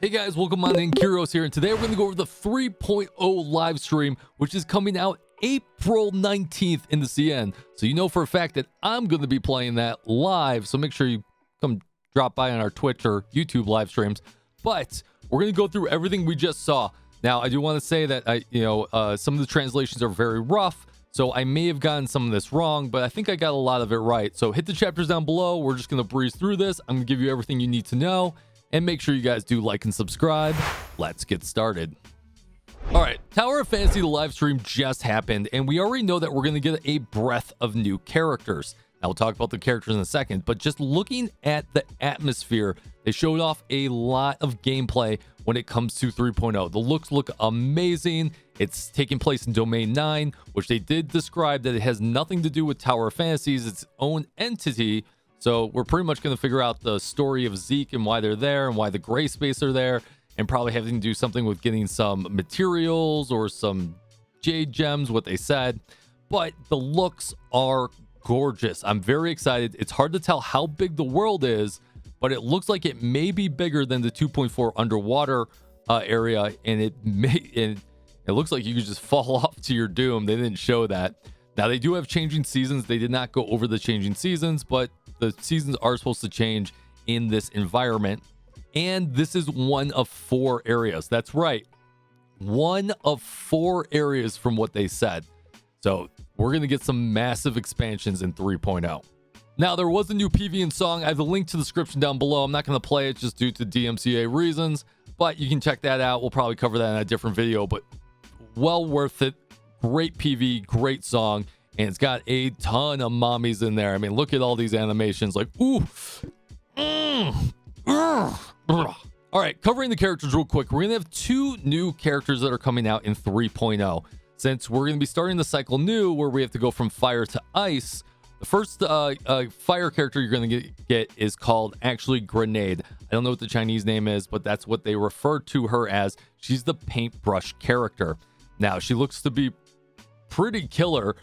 Hey guys, welcome on in. Kyrios here, and today we're going to go over the 3.0 live stream, which is coming out April 19th in the CN. So you know for a fact that I'm going to be playing that live, so make sure you come drop by on our Twitch or YouTube live streams. But we're going to go through everything we just saw. Now, I do want to say that some of the translations are very rough, so I may have gotten some of this wrong, but I think I got a lot of it right. So hit the chapters down below. We're just going to breeze through this. I'm going to give you everything you need to know. And make sure you guys do like and subscribe. Let's get started. All right, Tower of Fantasy, the live stream just happened, and we already know that we're going to get a breadth of new characters. Now, we'll talk about the characters in a second, but just looking at the atmosphere, they showed off a lot of gameplay when it comes to 3.0. The looks look amazing. It's taking place in Domain 9, which they did describe that it has nothing to do with Tower of Fantasy, it's its own entity. So we're pretty much going to figure out the story of Zeke and why they're there and why the gray space are there, and probably having to do something with getting some materials or some jade gems, what they said. But the looks are gorgeous. I'm very excited. It's hard to tell how big the world is, but it looks like it may be bigger than the 2.4 underwater area, and it looks like you could just fall off to your doom. They didn't show that. Now, they do have changing seasons. They did not go over the changing seasons, but the seasons are supposed to change in this environment. And this is one of 4 areas. That's right. One of 4 areas from what they said. So we're going to get some massive expansions in 3.0. Now, there was a new PV and song. I have the link to the description down below. I'm not going to play it just due to DMCA reasons, but you can check that out. We'll probably cover that in a different video, but well worth it. Great PV, great song. And it's got a ton of mommies in there. I mean, look at all these animations. Like, ooh. All right, covering the characters real quick. We're going to have 2 new characters that are coming out in 3.0. Since we're going to be starting the cycle new, where we have to go from fire to ice. The first fire character you're going to get is called actually Grenade. I don't know what the Chinese name is, but that's what they refer to her as. She's the paintbrush character. Now, she looks to be pretty killer.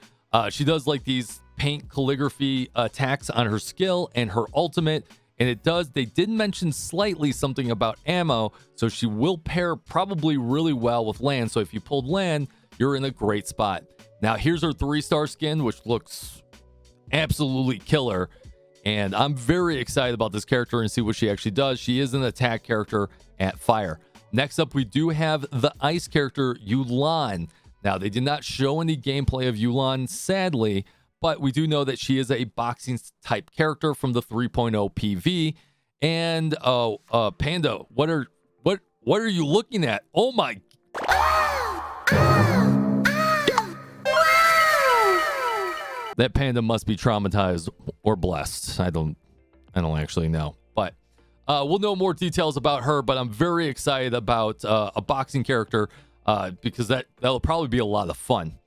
She does like these paint calligraphy attacks on her skill and her ultimate, and they did mention slightly something about ammo, so she will pair probably really well with land. So if you pulled land, you're in a great spot. Now here's her 3-star skin, which looks absolutely killer, and I'm very excited about this character and see what she actually does. She is an attack character at fire. Next up, we do have the ice character Yuudai. Now, they did not show any gameplay of Yuudai, sadly, but we do know that she is a boxing type character from the 3.0 PV. And Panda, what are you looking at? Oh my! That panda must be traumatized or blessed. I don't actually know, but we'll know more details about her. But I'm very excited about a boxing character. Because that'll probably be a lot of fun.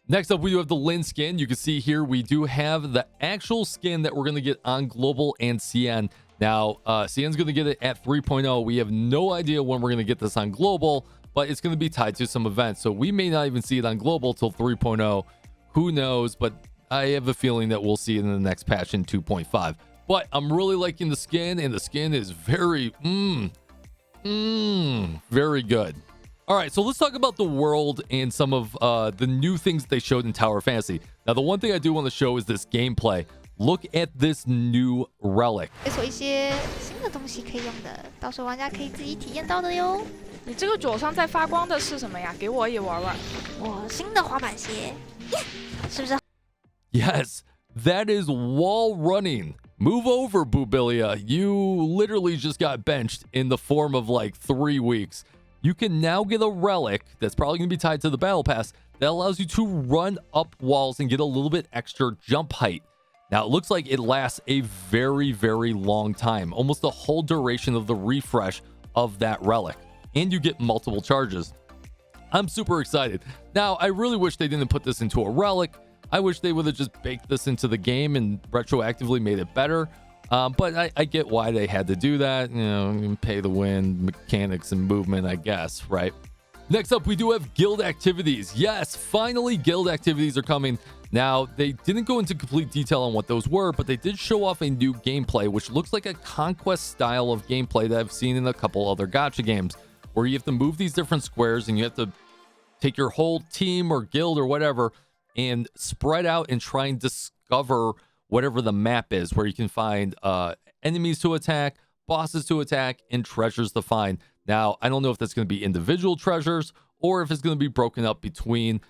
Next up, we do have the Lin skin. You can see here we do have the actual skin that we're going to get on Global and CN. Now, CN's going to get it at 3.0. We have no idea when we're going to get this on Global, but it's going to be tied to some events. So we may not even see it on Global till 3.0. Who knows? But I have a feeling that we'll see it in the next patch in 2.5. But I'm really liking the skin, and the skin is very, very good. All right, so let's talk about the world and some of the new things they showed in Tower of Fantasy. Now, the one thing I do want to show is this gameplay. Look at this new relic. 解锁一些新的东西可以用的，到时候玩家可以自己体验到的哟。你这个左上在发光的是什么呀？给我也玩玩。我新的滑板鞋，是不是？ Yes, that is wall running. Move over, Bubilia. You literally just got benched in the form of like 3 weeks. You can now get a relic that's probably going to be tied to the battle pass that allows you to run up walls and get a little bit extra jump height. Now, it looks like it lasts a very, very long time, almost the whole duration of the refresh of that relic, and you get multiple charges. I'm super excited. Now, I really wish they didn't put this into a relic. I wish they would have just baked this into the game and retroactively made it better. But I get why they had to do that. You know, pay the win, mechanics and movement, I guess, right? Next up, we do have guild activities. Yes, finally, guild activities are coming. Now, they didn't go into complete detail on what those were, but they did show off a new gameplay, which looks like a conquest style of gameplay that I've seen in a couple other gacha games, where you have to move these different squares and you have to take your whole team or guild or whatever and spread out and try and discover whatever the map is, where you can find enemies to attack, bosses to attack, and treasures to find. Now, I don't know if that's going to be individual treasures or if it's going to be broken up between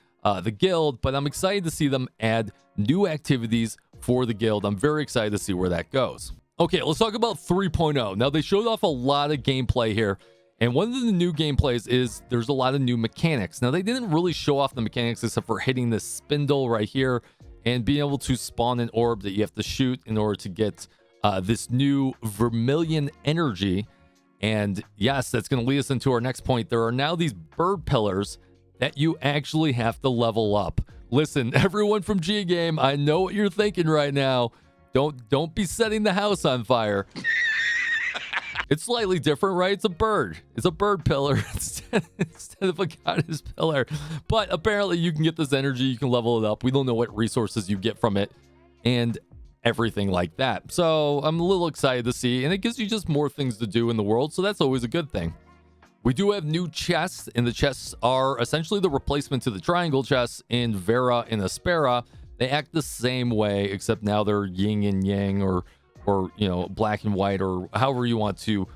the guild, but I'm excited to see them add new activities for the guild. I'm very excited to see where that goes. Okay, let's talk about 3.0. Now, they showed off a lot of gameplay here, and one of the new gameplays is there's a lot of new mechanics. Now, they didn't really show off the mechanics except for hitting this spindle right here and being able to spawn an orb that you have to shoot in order to get this new vermilion energy. And yes, that's going to lead us into our next point. There are now these bird pillars that you actually have to level up. Listen, everyone from G Game, I know what you're thinking right now. Don't be setting the house on fire. It's slightly different, right? It's a bird. It's a bird pillar instead of a goddess pillar. But apparently you can get this energy, you can level it up. We don't know what resources you get from it and everything like that. So I'm a little excited to see, and it gives you just more things to do in the world. So that's always a good thing. We do have new chests, and the chests are essentially the replacement to the triangle chests in Vera and Aspera. They act the same way, except now they're yin and yang, or you know, black and white, or however you want to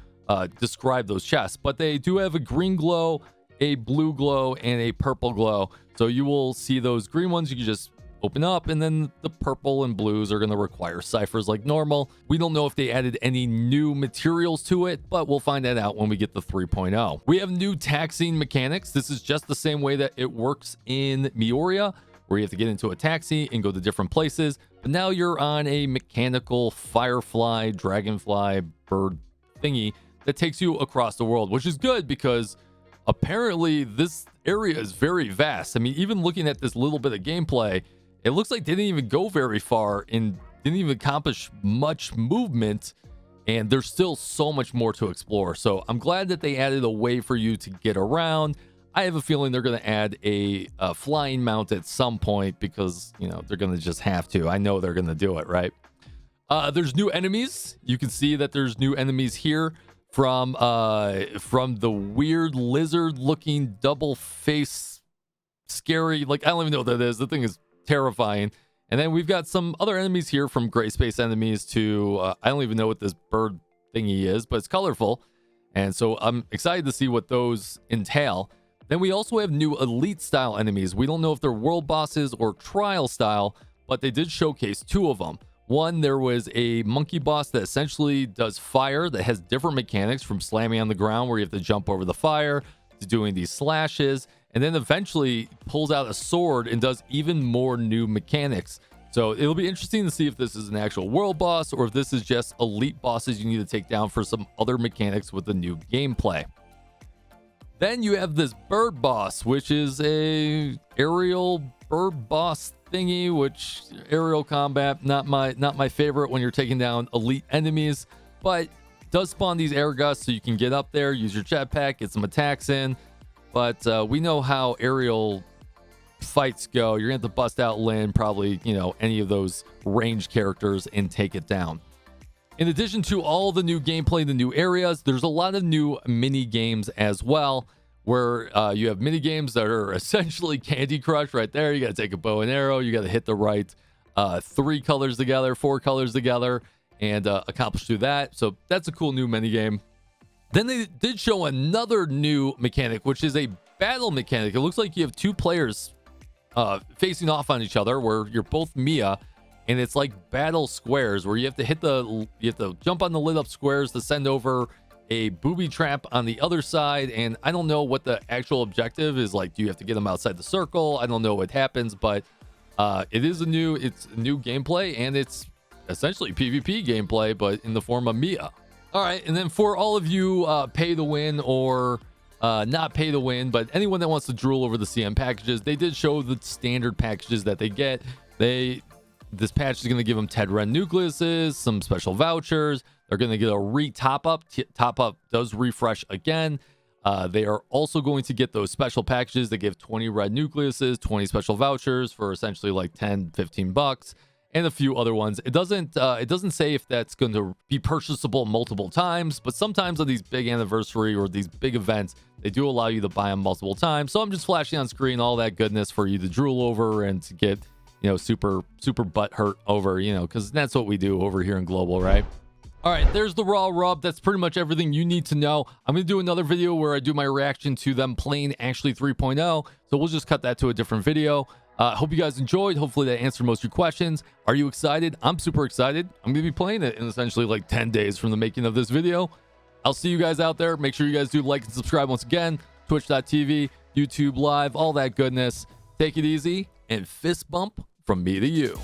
describe those chests. But they do have a green glow, a blue glow, and a purple glow. So you will see those green ones you can just open up, and then the purple and blues are going to require ciphers like normal. We don't know if they added any new materials to it, but we'll find that out when we get the 3.0. We have new taxiing mechanics. This is just the same way that it works in Mioria, where you have to get into a taxi and go to different places. But now you're on a mechanical firefly, dragonfly, bird thingy that takes you across the world, which is good because apparently this area is very vast. I mean, even looking at this little bit of gameplay, it looks like they didn't even go very far and didn't even accomplish much movement, and there's still so much more to explore. So I'm glad that they added a way for you to get around. I have a feeling they're going to add a flying mount at some point because, you know, they're going to just have to. I know they're going to do it, right? There's new enemies. You can see that there's new enemies here from the weird lizard-looking double face, scary, like, I don't even know what that is. The thing is terrifying. And then we've got some other enemies here, from gray space enemies to I don't even know what this bird thingy is, but it's colorful, and so I'm excited to see what those entail. Then we also have new elite style enemies. We don't know if they're world bosses or trial style, but they did showcase two of them. One, there was a monkey boss that essentially does fire, that has different mechanics, from slamming on the ground where you have to jump over the fire to doing these slashes, and then eventually pulls out a sword and does even more new mechanics. So it'll be interesting to see if this is an actual world boss or if this is just elite bosses you need to take down for some other mechanics with the new gameplay. Then you have this bird boss, which is a aerial bird boss thingy, which aerial combat, not my favorite when you're taking down elite enemies, but does spawn these air gusts so you can get up there, use your jetpack, get some attacks in. But we know how aerial fights go. You're going to have to bust out Lin, probably, you know, any of those ranged characters, and take it down. In addition to all the new gameplay, the new areas, there's a lot of new mini games as well, where you have mini games that are essentially Candy Crush right there. You got to take a bow and arrow. You got to hit the right 3 colors together, 4 colors together, and accomplish through that. So that's a cool new mini game. Then they did show another new mechanic, which is a battle mechanic. It looks like you have 2 players facing off on each other, where you're both Mia, and it's like battle squares, where you have to jump on the lit up squares to send over a booby trap on the other side. And I don't know what the actual objective is. Like, do you have to get them outside the circle? I don't know what happens, but it's new gameplay, and it's essentially PvP gameplay, but in the form of Mia. All right, and then for all of you pay to win or not pay to win, but anyone that wants to drool over the CM packages, they did show the standard packages that they get. This patch is going to give them Tedren nucleuses, some special vouchers. They're going to get a top up. Top up does refresh again. They are also going to get those special packages that give 20 red nucleuses, 20 special vouchers for essentially like 10, 15 bucks, and a few other ones. It doesn't say if that's going to be purchasable multiple times, but sometimes on these big anniversary or these big events, they do allow you to buy them multiple times. So I'm just flashing on screen all that goodness for you to drool over and to get, you know, super butt hurt over, you know, because that's what we do over here in Global, right? All right, there's the raw rub. That's pretty much everything you need to know. I'm going to do another video where I do my reaction to them playing actually 3.0. So we'll just cut that to a different video. Hope you guys enjoyed. Hopefully that answered most of your questions. Are you excited? I'm super excited. I'm going to be playing it in essentially like 10 days from the making of this video. I'll see you guys out there. Make sure you guys do like and subscribe once again. Twitch.tv, YouTube Live, all that goodness. Take it easy and fist bump from me to you.